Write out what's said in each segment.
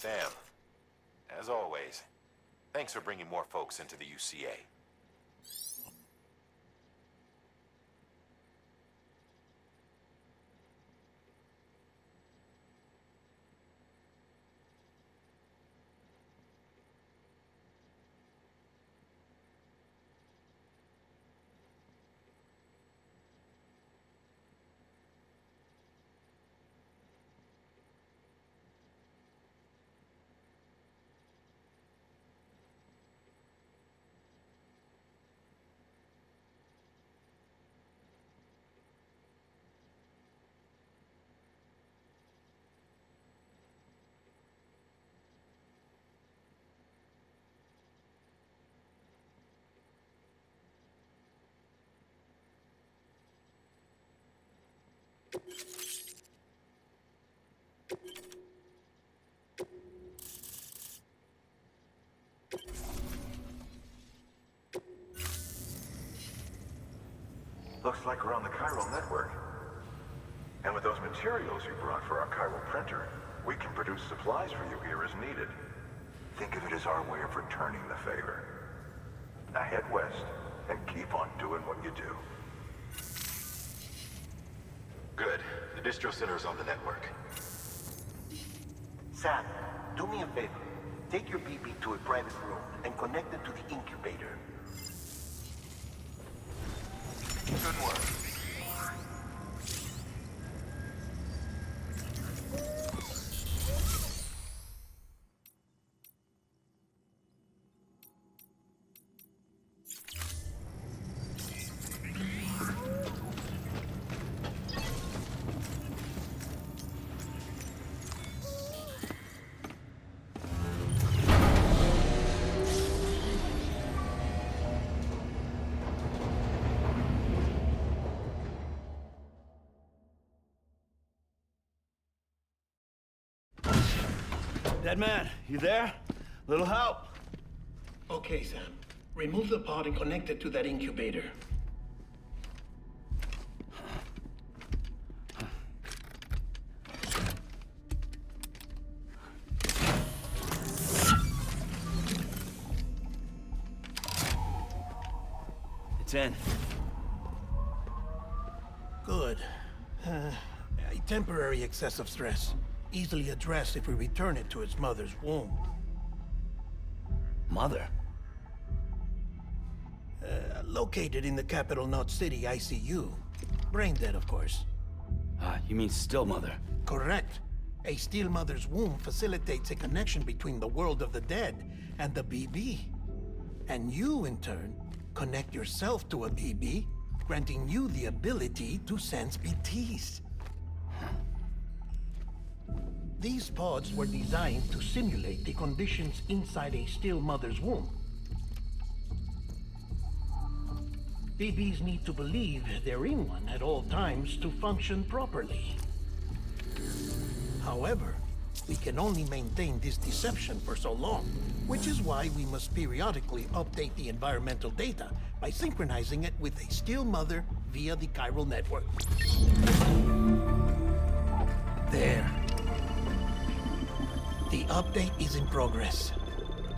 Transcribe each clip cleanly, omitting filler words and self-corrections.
Sam, as always, thanks for bringing more folks into the UCA. Looks like we're on the chiral network. And with those materials you brought for our chiral printer, we can produce supplies for you here as needed. Think of it as our way of returning the favor. Now head west and keep on doing what you do. Good. The distro center is on the network. Sam, do me a favor. Take your BB to a private room and connect it to the incubator. Good work. Dead man, you there? Little help? Okay, Sam. Remove the pod and connect it to that incubator. It's in. Good. A temporary excessive stress. Easily addressed if we return it to its mother's womb. Mother? Located in the capital Knot City ICU. Brain dead, of course. You mean still mother? Correct. A still mother's womb facilitates a connection between the world of the dead and the BB. And you, in turn, connect yourself to a BB, granting you the ability to sense BTs. These pods were designed to simulate the conditions inside a still mother's womb. BBs need to believe they're in one at all times to function properly. However, we can only maintain this deception for so long, which is why we must periodically update the environmental data by synchronizing it with a still mother via the chiral network. There. The update is in progress.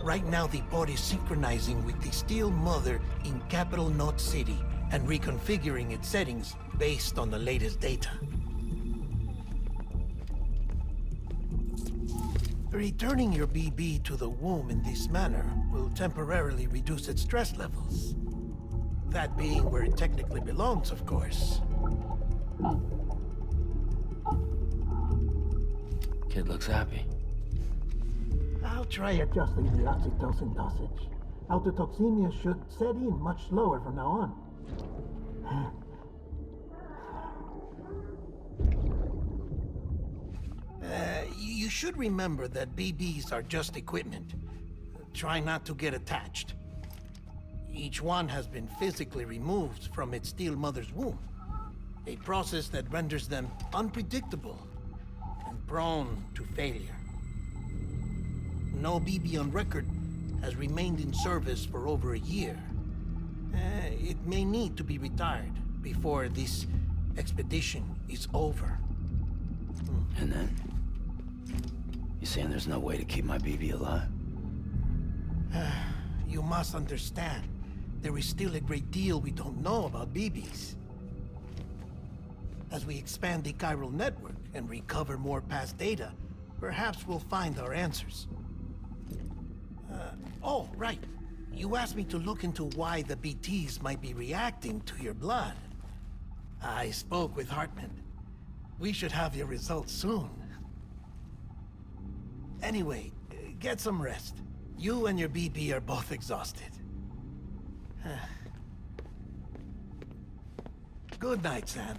Right now, the pod is synchronizing with the still mother in capital Knot City and reconfiguring its settings based on the latest data. Returning your BB to the womb in this manner will temporarily reduce its stress levels. That being where it technically belongs, of course. Kid looks happy. I'll try adjusting the oxytocin dosage. Autotoxemia should set in much slower from now on. You should remember that BBs are just equipment. Try not to get attached. Each one has been physically removed from its still mother's womb. A process that renders them unpredictable and prone to failure. No BB on record has remained in service for over a year. It may need to be retired before this expedition is over. And then? You saying there's no way to keep my BB alive? You must understand, there is still a great deal we don't know about BBs. As we expand the chiral network and recover more past data, perhaps we'll find our answers. Oh, right. You asked me to look into why the BTs might be reacting to your blood. I spoke with Hartman. We should have your results soon. Anyway, get some rest. You and your BB are both exhausted. Good night, Sam.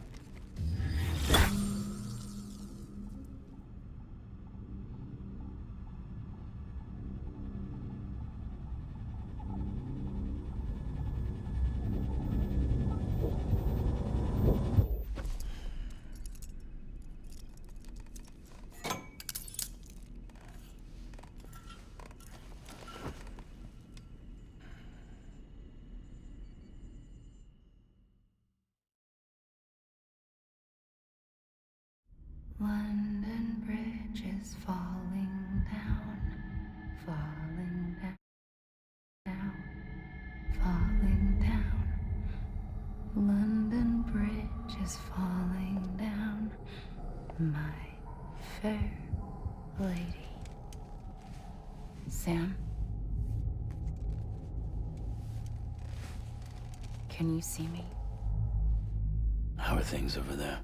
London Bridge is falling down, falling down, falling down. London Bridge is falling down, my fair lady. Sam? Can you see me? How are things over there?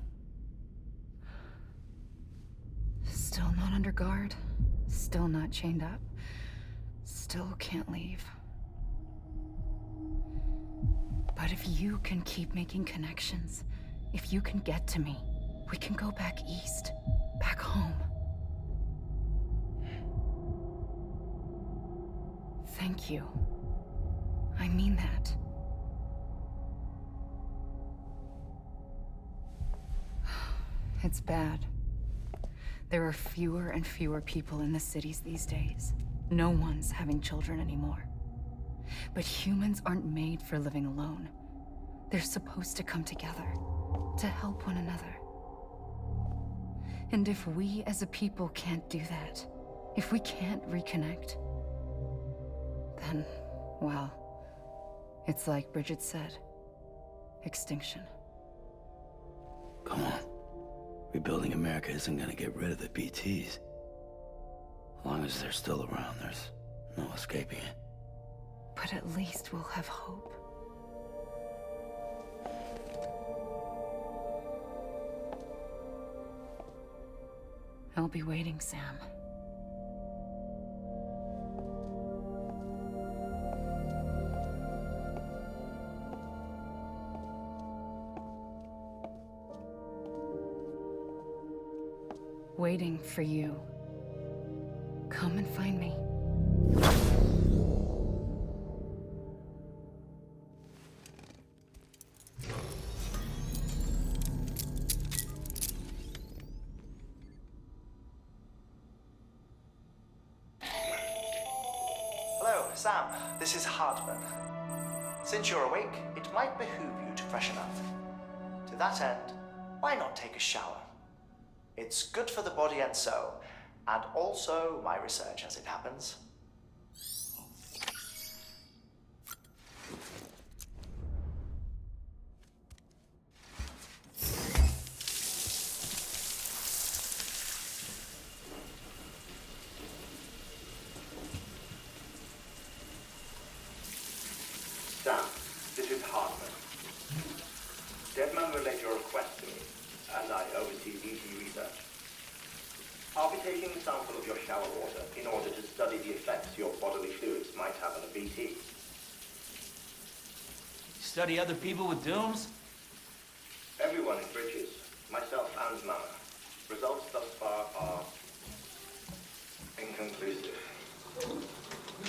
Still not under guard, still not chained up, still can't leave. But if you can keep making connections, if you can get to me, we can go back east, back home. Thank you. I mean that. It's bad. There are fewer and fewer people in the cities these days. No one's having children anymore. But humans aren't made for living alone. They're supposed to come together, to help one another. And if we as a people can't do that, if we can't reconnect, then, well, it's like Bridget said, extinction. Come on. Rebuilding America isn't gonna get rid of the BTs. As long as they're still around, there's no escaping it. But at least we'll have hope. I'll be waiting, Sam. Waiting for you. Come and find me. Hello, Sam. This is Hartman. Since you're awake, it might behoove you to freshen up. To that end, why not take a shower? It's good for the body and soul, and also my research as it happens. Sam, this is Hartman. Deadman relayed your request to me, and I oversee BT research. I'll be taking a sample of your shower water in order to study the effects your bodily fluids might have on a BT. Study other people with dooms? Everyone in Bridges, myself and Mama. Results thus far are inconclusive.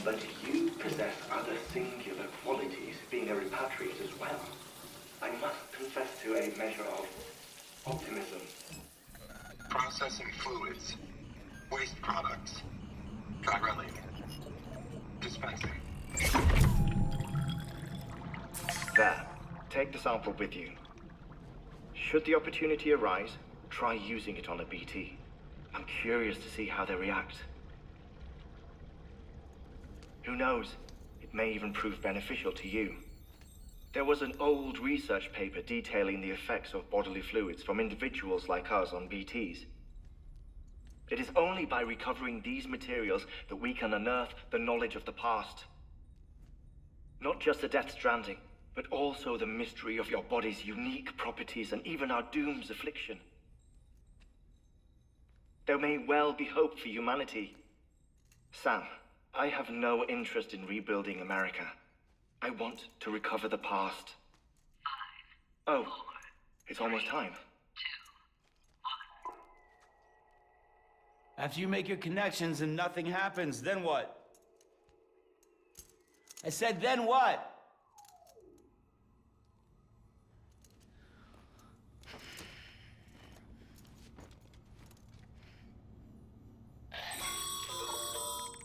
But you possess other singular qualities, being a repatriate as well. I must confess to a measure of optimism. Processing fluids. Waste products. Chiralling. Dispensing. There. Take the sample with you. Should the opportunity arise, try using it on a BT. I'm curious to see how they react. Who knows? It may even prove beneficial to you. There was an old research paper detailing the effects of bodily fluids from individuals like us on BTs. It is only by recovering these materials that we can unearth the knowledge of the past. Not just the Death Stranding, but also the mystery of your body's unique properties and even our doom's affliction. There may well be hope for humanity. Sam, I have no interest in rebuilding America. I want to recover the past. 5, oh, 4, it's almost time. 2, 1. After you make your connections and nothing happens, then what? I said, then what?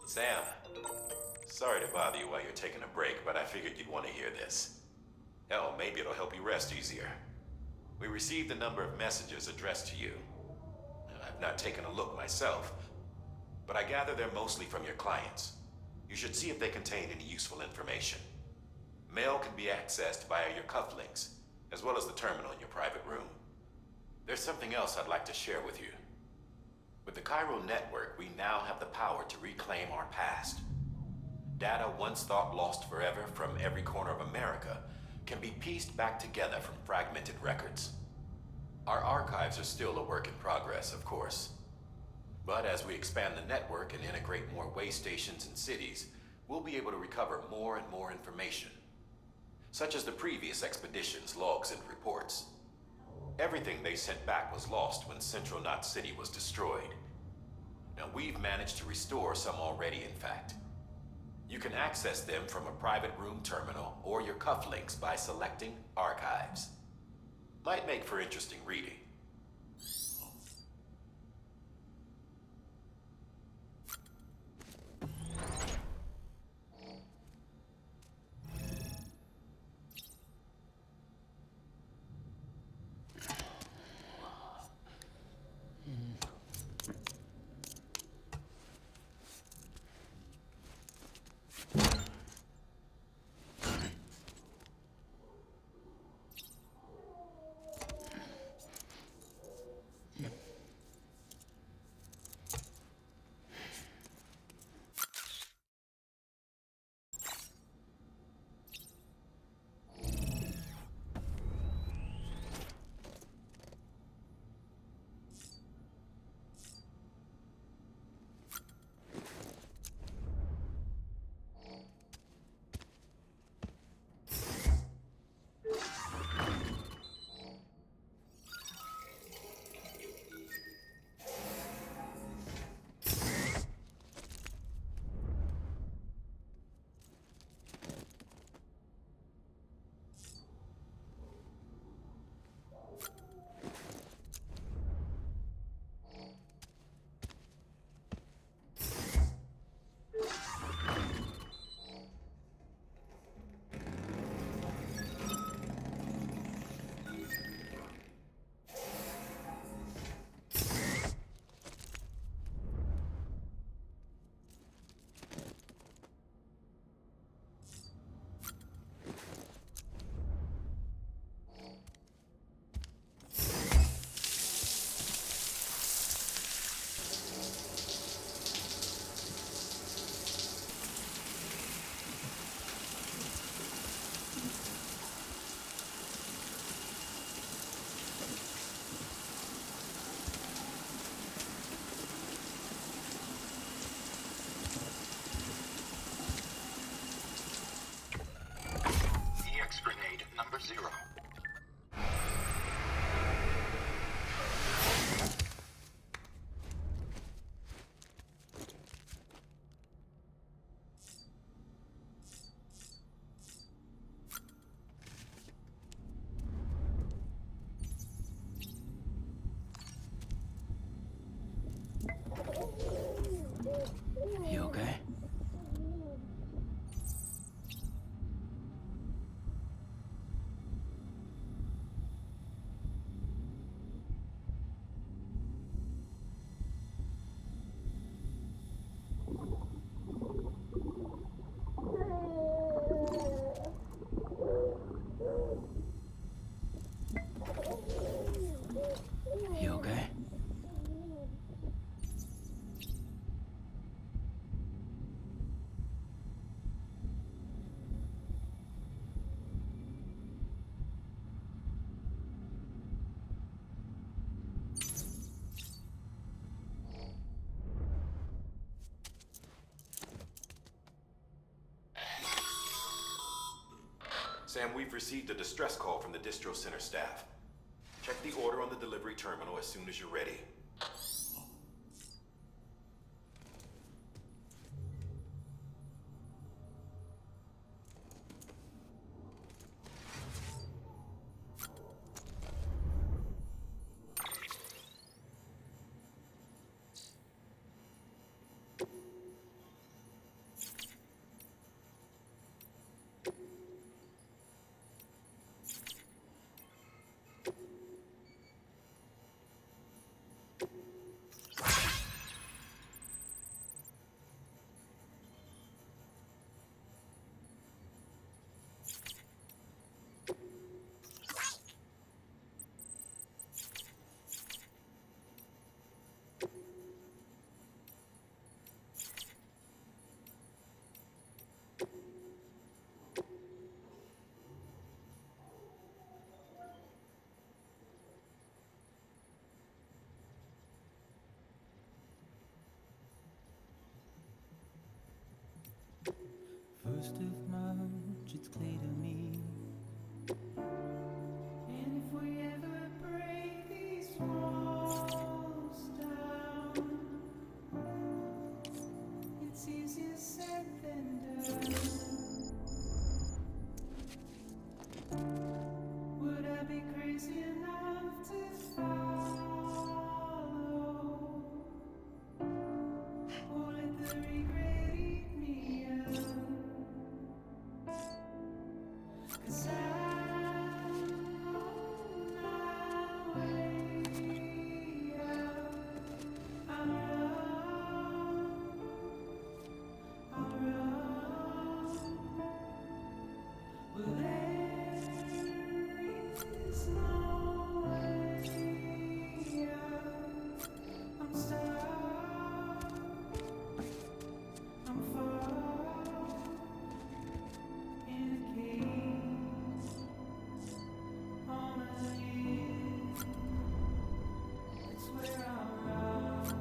Sam, sorry to bother you while you're taking a break, but I figured you'd want to hear this. Hell, maybe it'll help you rest easier. We received a number of messages addressed to you. I've not taken a look myself, but I gather they're mostly from your clients. You should see if they contain any useful information. Mail can be accessed via your cufflinks, as well as the terminal in your private room. There's something else I'd like to share with you. With the Chiral Network, we now have the power to reclaim our past. Data once thought lost forever from every corner of America can be pieced back together from fragmented records. Our archives are still a work in progress, of course. But as we expand the network and integrate more way stations and cities, we'll be able to recover more and more information, such as the previous expedition's logs and reports. Everything they sent back was lost when Central Knot City was destroyed. Now, we've managed to restore some already, in fact. You can access them from a private room terminal or your cufflinks by selecting Archives. Might make for interesting reading. Grenade number 0. You okay? Sam, we've received a distress call from the distro center staff. Check the order on the delivery terminal as soon as you're ready. First of March, it's clear to me. And if we ever break these walls down, it's easier said than done. Would I be crazy enough to follow? Or let the regret eat me up? 'Cause I'm on my way out. I'll run. Well, there is no way out. I'm stuck. I'm far in a cage on a hill. It's where I'm at.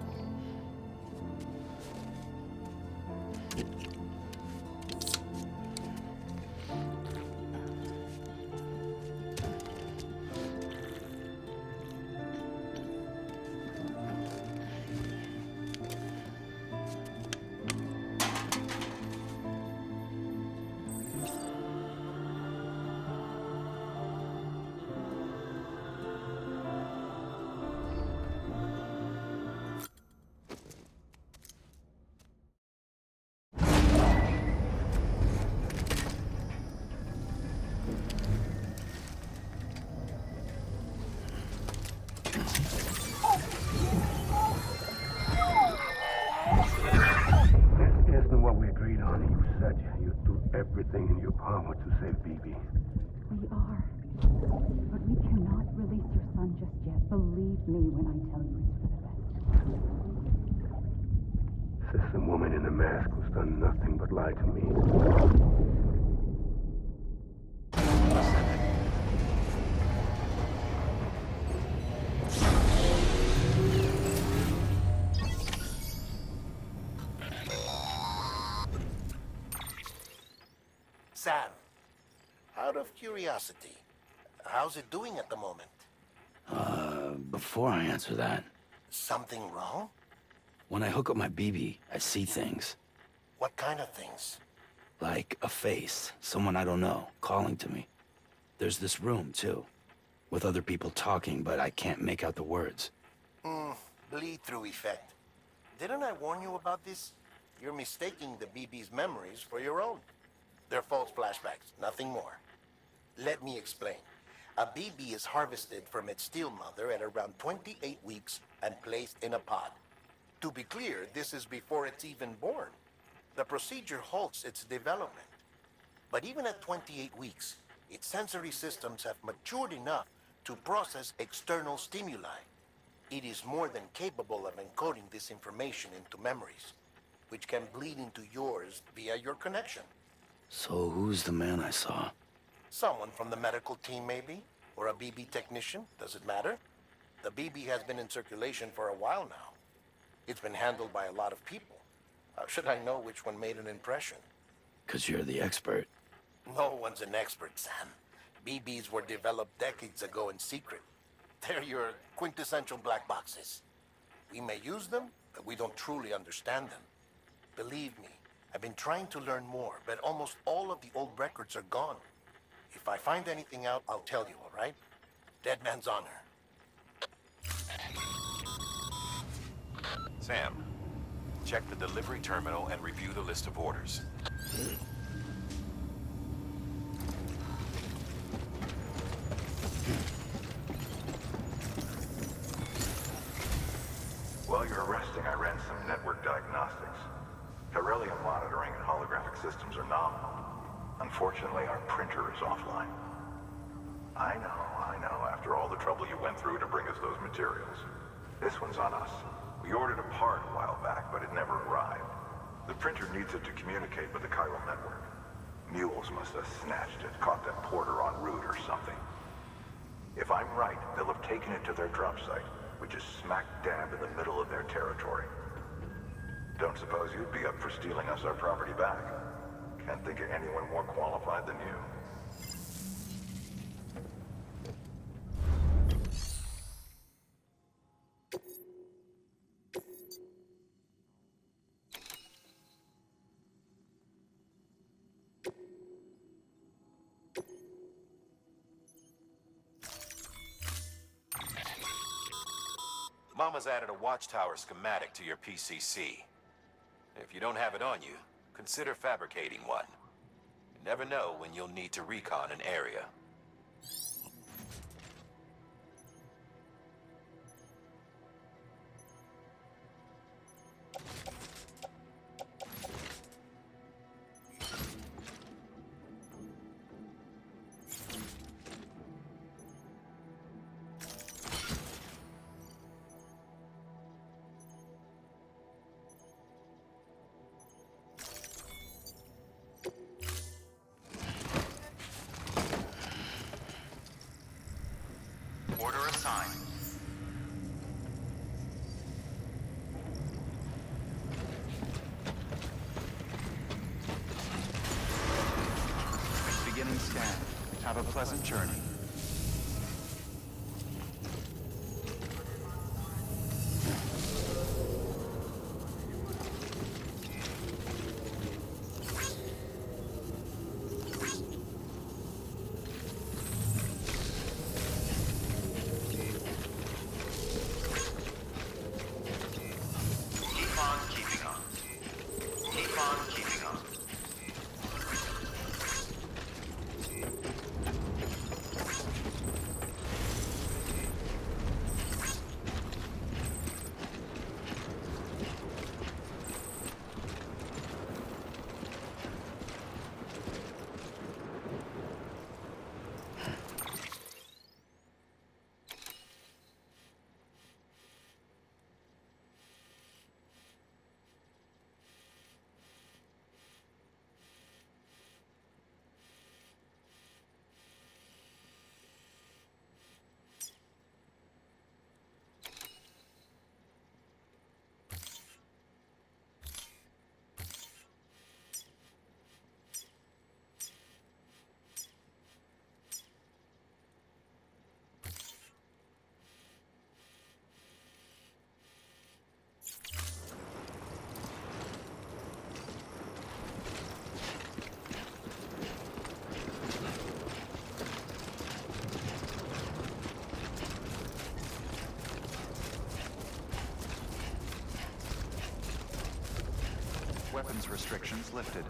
This isn't what we agreed on. You said you'd do everything in your power to save BB. We are. But we cannot release your son just yet. Believe me when I tell you it's for the best. Says some woman in a mask who's done nothing but lie to me. Sam, out of curiosity, how's it doing at the moment? Before I answer that, Something wrong? when I hook up my BB, I see things. What kind of things? Like a face, someone I don't know, calling to me. There's this room, too, with other people talking, but I can't make out the words. Bleed-through effect. Didn't I warn you about this? You're mistaking the BB's memories for your own. They're false flashbacks, nothing more. Let me explain. A BB is harvested from its steel mother at around 28 weeks and placed in a pod. To be clear, this is before it's even born. The procedure halts its development. But even at 28 weeks, its sensory systems have matured enough to process external stimuli. It is more than capable of encoding this information into memories, which can bleed into yours via your connection. So who's the man I saw? Someone from the medical team, maybe? Or a BB technician? Does it matter? The BB has been in circulation for a while now. It's been handled by a lot of people. How should I know which one made an impression? 'Cause you're the expert. No one's an expert, Sam. BBs were developed decades ago in secret. They're your quintessential black boxes. We may use them, but we don't truly understand them. Believe me, I've been trying to learn more, but almost all of the old records are gone. If I find anything out, I'll tell you, all right? Dead man's honor. Sam, check the delivery terminal and review the list of orders. While you're resting, I ran some network diagnostics. Beryllium monitoring and holographic systems are nominal. Unfortunately, our printer is offline. I know, after all the trouble you went through to bring us those materials. This one's on us. We ordered a part a while back, but it never arrived. The printer needs it to communicate with the chiral network. Mules must have snatched it, caught that porter en route or something. If I'm right, they'll have taken it to their drop site, which is smack dab in the middle of their territory. Don't suppose you'd be up for stealing us our property back? Can't think of anyone more qualified than you. Mama's added a watchtower schematic to your PCC. If you don't have it on you, consider fabricating one. You never know when you'll need to recon an area. Order assigned. Beginning scan. Have a pleasant journey. Weapons restrictions lifted.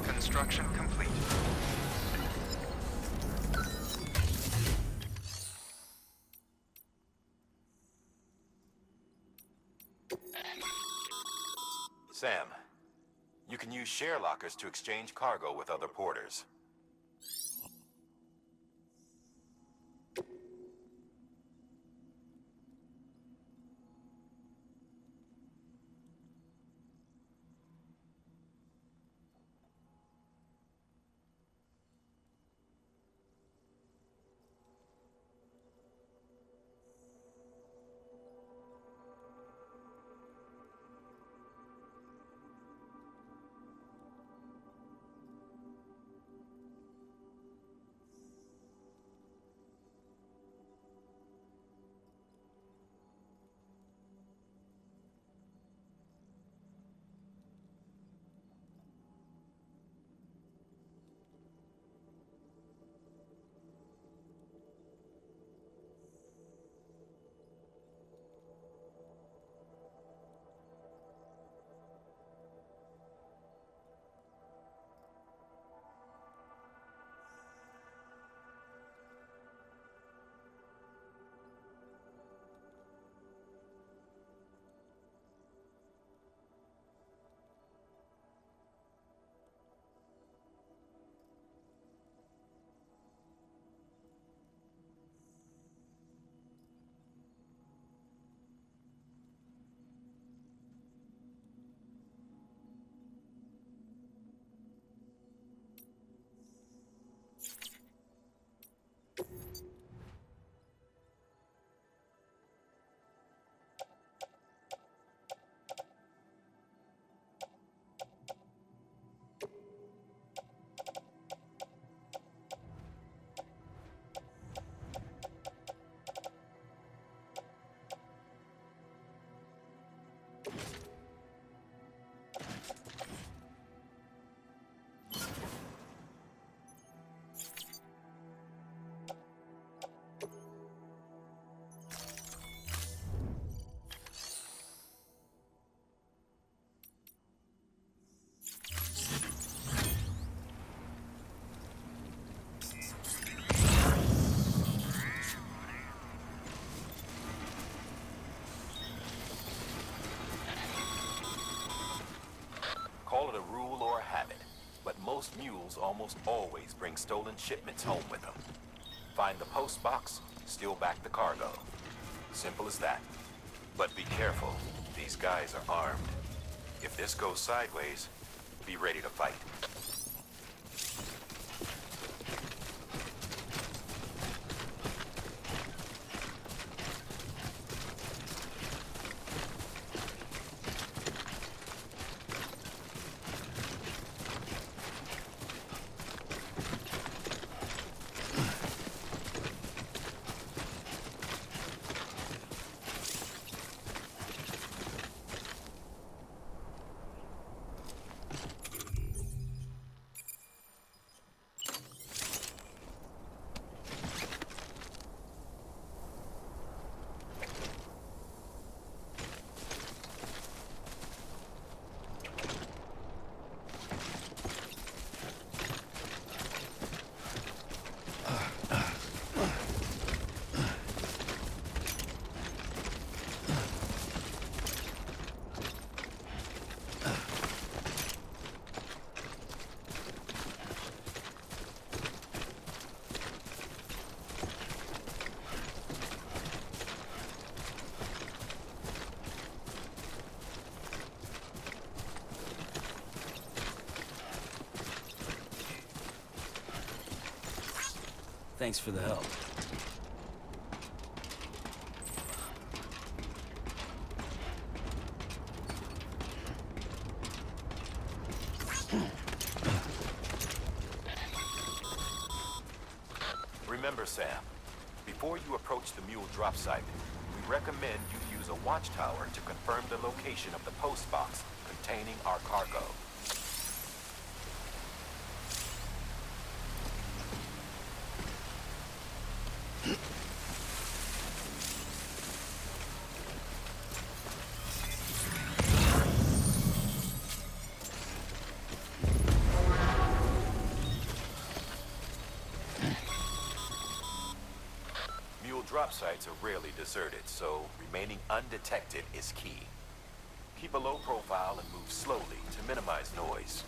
Construction complete. Sam, you can use share lockers to exchange cargo with other porters. Call it a rule or a habit, but most mules almost always bring stolen shipments home with them. Find the post box, steal back the cargo. Simple as that. But be careful, these guys are armed. If this goes sideways, be ready to fight. Thanks for the help. Remember, Sam, before you approach the mule drop site, we recommend you use a watchtower to confirm the location of the post box containing our cargo. Drop sites are rarely deserted, so remaining undetected is key. Keep a low profile and move slowly to minimize noise.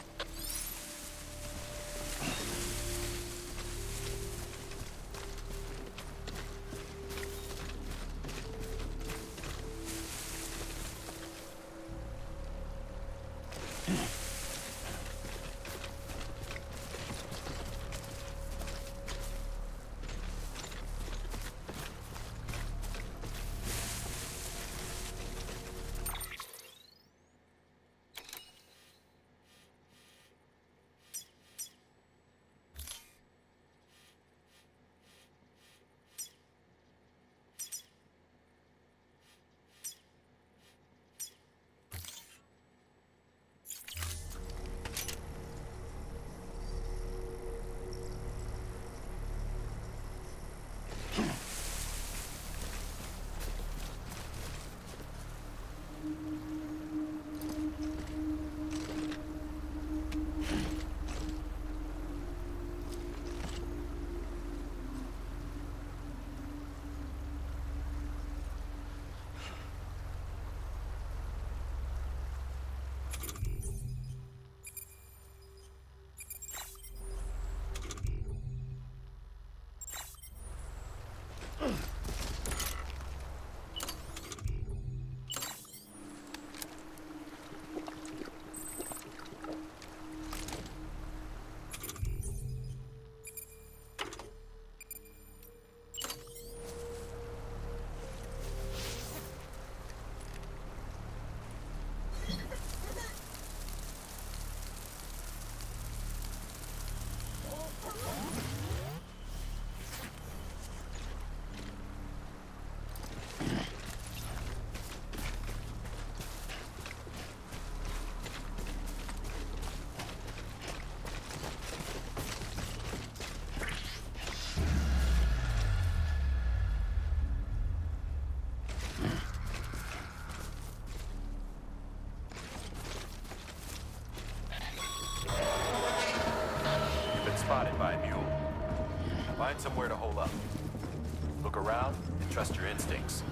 Spotted by a mule. Find somewhere to hole up. Look around and trust your instincts.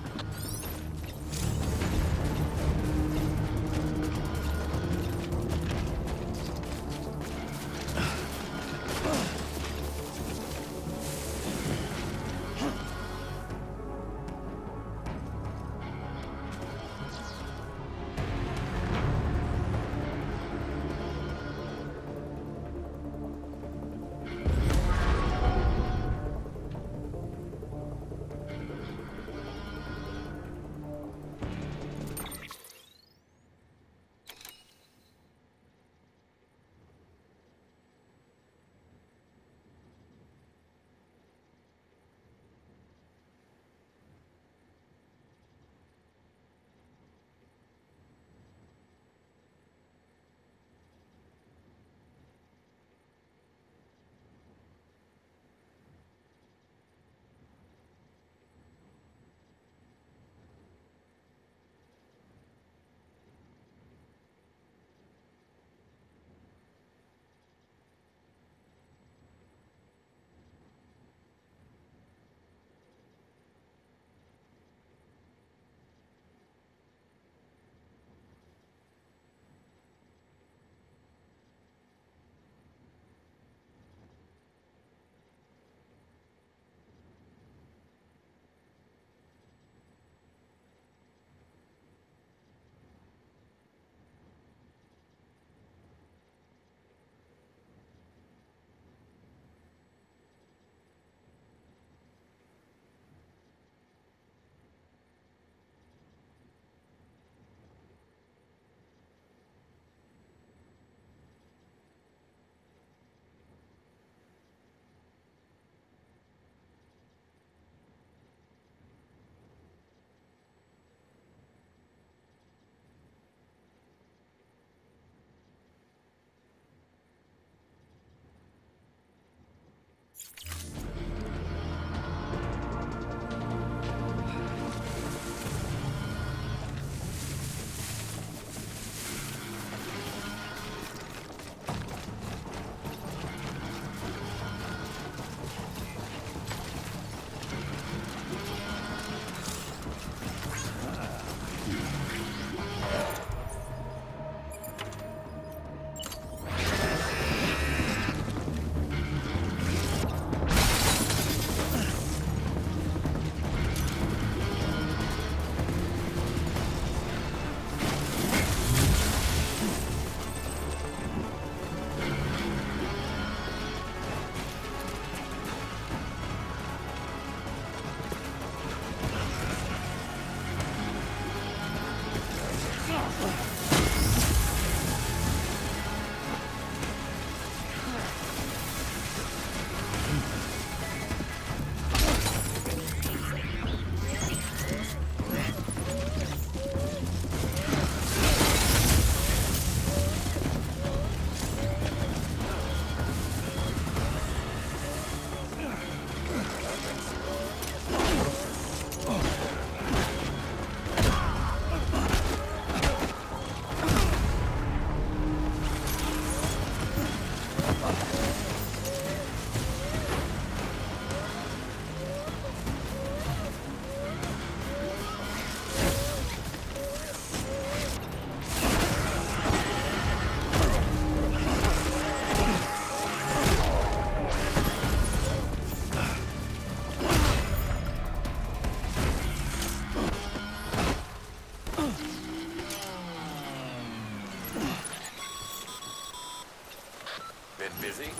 busy?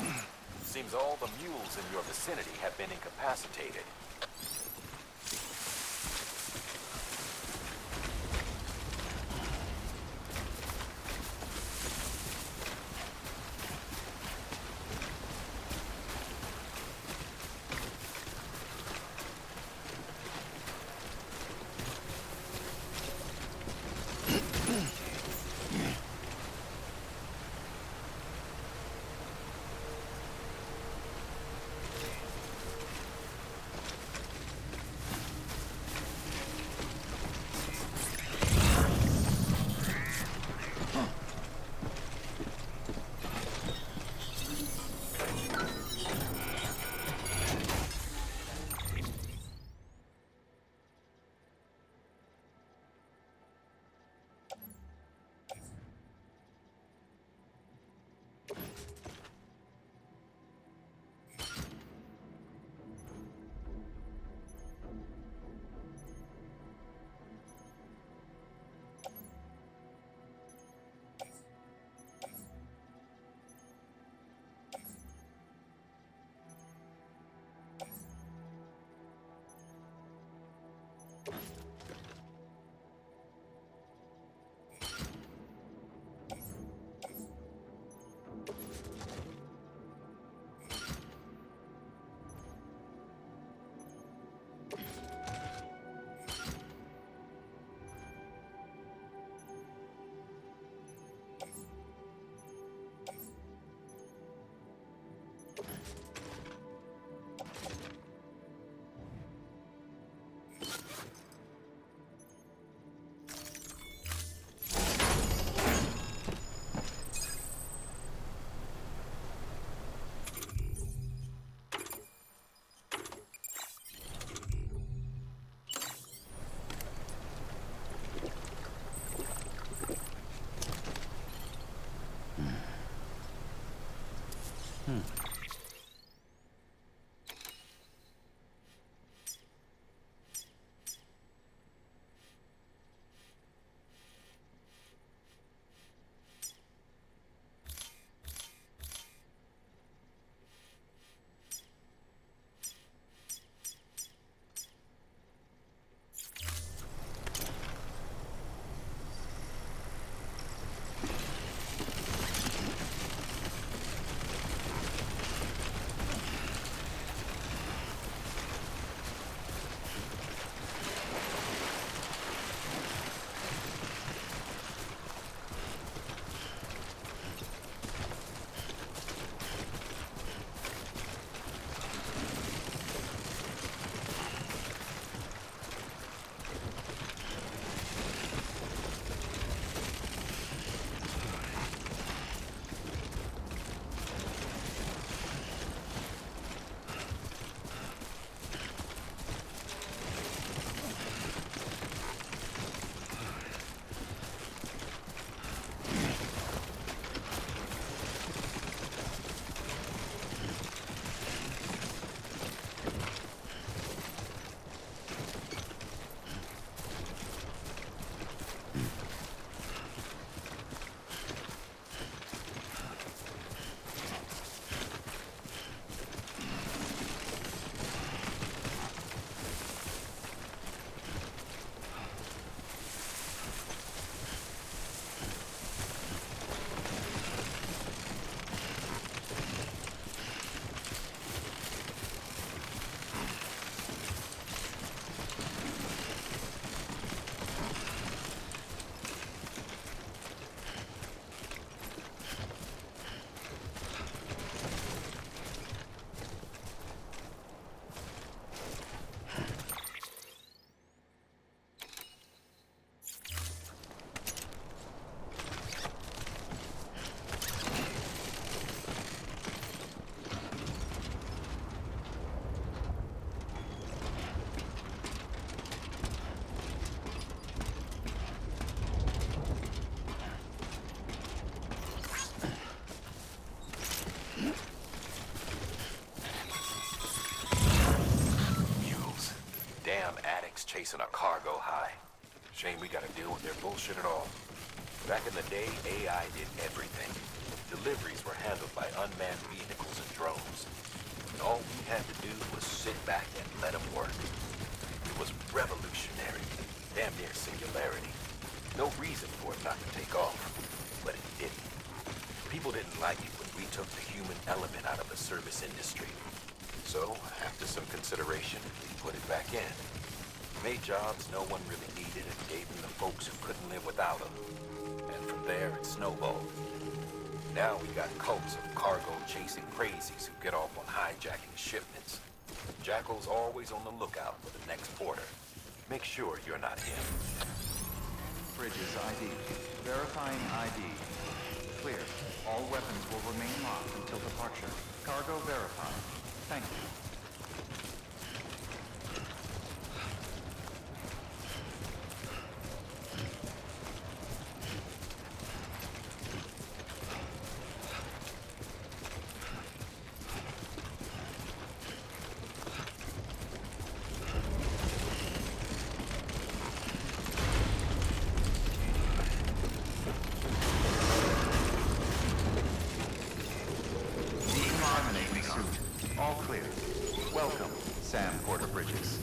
Seems all the mules in your vicinity have been incapacitated. Chasing a cargo high. Shame we gotta deal with their bullshit at all. Back in the day, AI did everything. Deliveries were handled by unmanned vehicles and drones. And all we had to do was sit back and let them work. It was revolutionary, damn near singularity. No reason for it not to take off, but it didn't. People didn't like it when we took the human element out of the service industry. So, after some consideration, we put it back in. Made jobs no one really needed and gave them to folks who couldn't live without them. And from there, it snowballed. Now we got cults of cargo-chasing crazies who get off on hijacking shipments. Jackal's always on the lookout for the next porter. Make sure you're not him. Bridges ID. Verifying ID. Clear. All weapons will remain locked until departure. Cargo verified. Thank you. Decontaminating suit. All clear. Welcome, Sam Porter Bridges.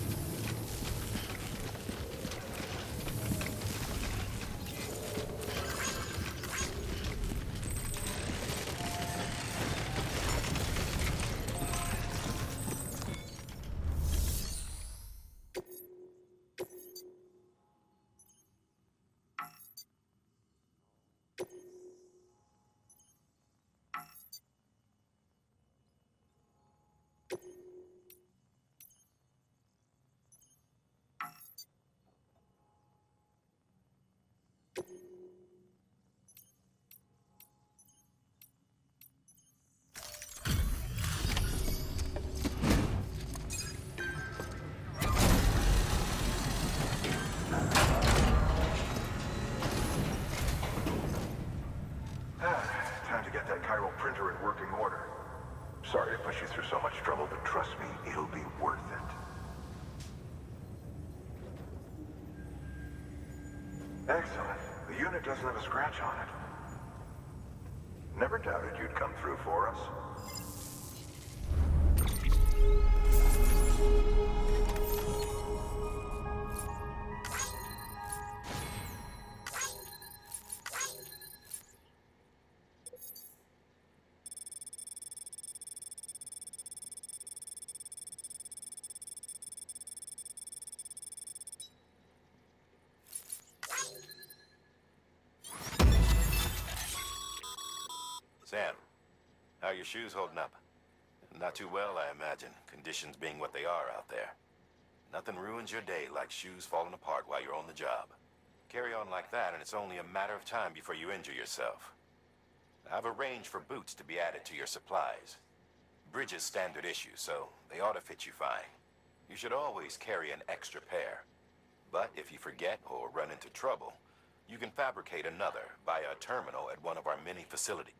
Time to get that chiral printer in working order. Sorry to push you through so much trouble, but trust me, it'll be worth it. Excellent. The unit doesn't have a scratch on it. Never doubted you'd come through for us. Sam, how are your shoes holding up? Not too well, I imagine, conditions being what they are out there. Nothing ruins your day like shoes falling apart while you're on the job. Carry on like that, and it's only a matter of time before you injure yourself. I've arranged for boots to be added to your supplies. Bridges standard issue, so they ought to fit you fine. You should always carry an extra pair. But if you forget or run into trouble, you can fabricate another via a terminal at one of our many facilities.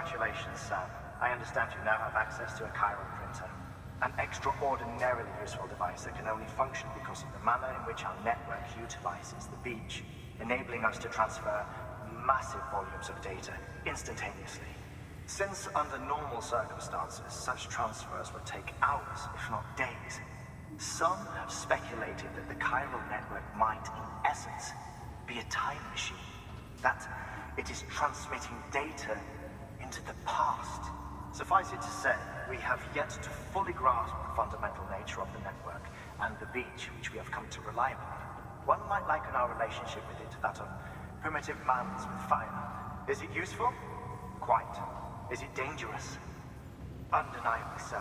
Congratulations, Sam. I understand you now have access to a chiral printer. An extraordinarily useful device that can only function because of the manner in which our network utilizes the beach, enabling us to transfer massive volumes of data instantaneously. Since under normal circumstances, such transfers would take hours, if not days, some have speculated that the chiral network might, in essence, be a time machine. That it is transmitting data into the past. Suffice it to say, we have yet to fully grasp the fundamental nature of the network and the beach which we have come to rely upon. One might liken our relationship with it to that of primitive mans with fire. Is it useful? Quite. Is it dangerous? Undeniably so.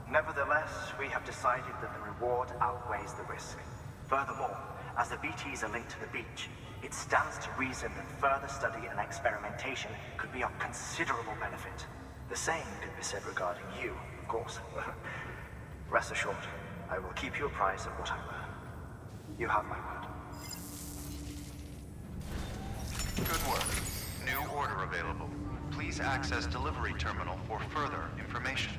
Nevertheless, we have decided that the reward outweighs the risk. Furthermore, as the BTs are linked to the beach, it stands to reason that further study and experimentation could be of considerable benefit. The same could be said regarding you, of course. Rest assured, I will keep you apprised of what I learn. You have my word. Good work. New order available. Please access delivery terminal for further information.